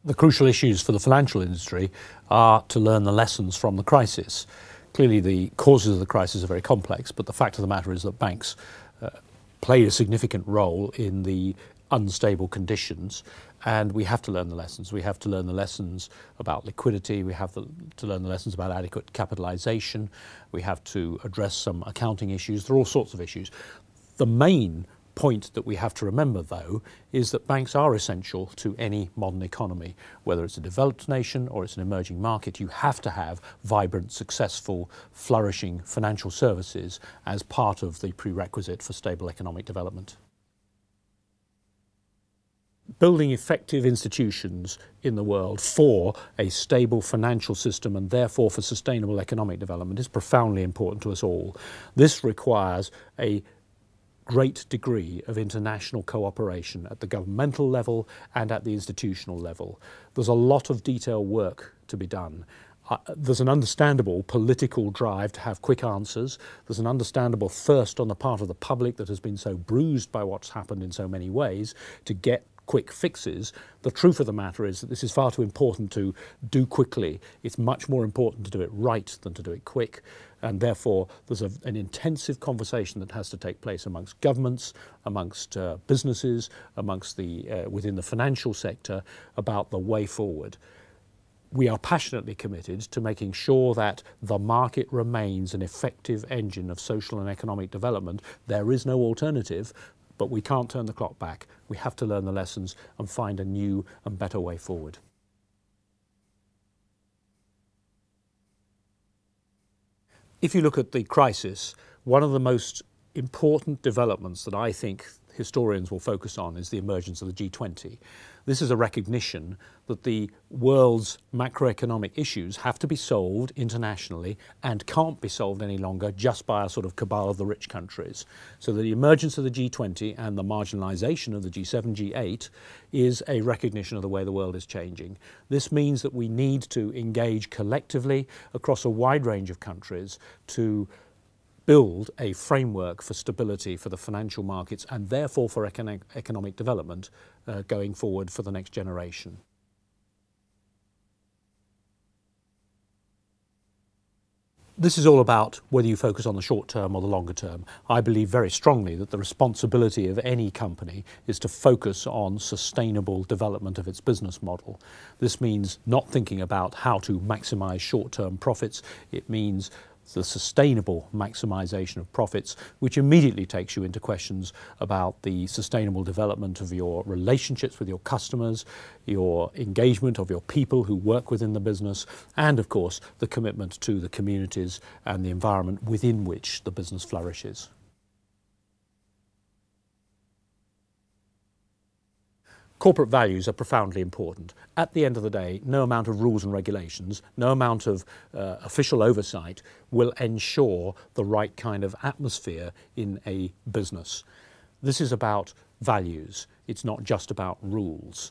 The crucial issues for the financial industry are to learn the lessons from the crisis. Clearly the causes of the crisis are very complex, but the fact of the matter is that banks played a significant role in the unstable conditions, and we have to learn the lessons. We have to learn the lessons about liquidity, we have to learn the lessons about adequate capitalization, we have to address some accounting issues. There are all sorts of issues. The main point that we have to remember, though, is that banks are essential to any modern economy. Whether it's a developed nation or it's an emerging market, you have to have vibrant, successful, flourishing financial services as part of the prerequisite for stable economic development. Building effective institutions in the world for a stable financial system and therefore for sustainable economic development is profoundly important to us all. This requires a great degree of international cooperation at the governmental level and at the institutional level. There's a lot of detailed work to be done. There's an understandable political drive to have quick answers. There's an understandable thirst on the part of the public that has been so bruised by what's happened in so many ways to get quick fixes. The truth of the matter is that this is far too important to do quickly. It's much more important to do it right than to do it quick, and therefore there's an intensive conversation that has to take place amongst governments, amongst businesses, amongst within the financial sector about the way forward. We are passionately committed to making sure that the market remains an effective engine of social and economic development. There is no alternative. But we can't turn the clock back. We have to learn the lessons and find a new and better way forward. If you look at the crisis, one of the most important developments that I think historians will focus on is the emergence of the G20. This is a recognition that the world's macroeconomic issues have to be solved internationally and can't be solved any longer just by a sort of cabal of the rich countries. So the emergence of the G20 and the marginalization of the G7, G8 is a recognition of the way the world is changing. This means that we need to engage collectively across a wide range of countries to build a framework for stability for the financial markets and therefore for economic development going forward for the next generation. This is all about whether you focus on the short term or the longer term. I believe very strongly that the responsibility of any company is to focus on sustainable development of its business model. This means not thinking about how to maximize short-term profits. It means the sustainable maximization of profits, which immediately takes you into questions about the sustainable development of your relationships with your customers, your engagement of your people who work within the business, and of course the commitment to the communities and the environment within which the business flourishes. Corporate values are profoundly important. At the end of the day, no amount of rules and regulations, no amount of official oversight will ensure the right kind of atmosphere in a business. This is about values. It's not just about rules.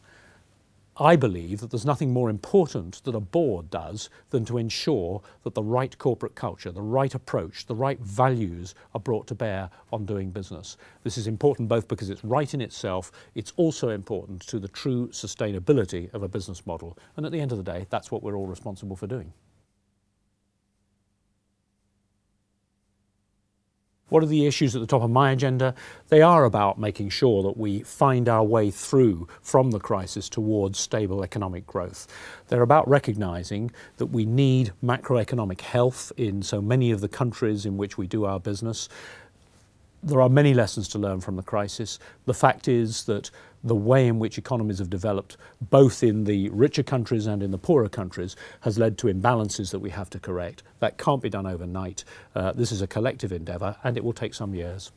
I believe that there's nothing more important that a board does than to ensure that the right corporate culture, the right approach, the right values are brought to bear on doing business. This is important both because it's right in itself, it's also important to the true sustainability of a business model. And at the end of the day, that's what we're all responsible for doing. What are the issues at the top of my agenda? They are about making sure that we find our way through from the crisis towards stable economic growth. They're about recognizing that we need macroeconomic health in so many of the countries in which we do our business. There are many lessons to learn from the crisis. The fact is that the way in which economies have developed, both in the richer countries and in the poorer countries, has led to imbalances that we have to correct. That can't be done overnight. This is a collective endeavour, and it will take some years.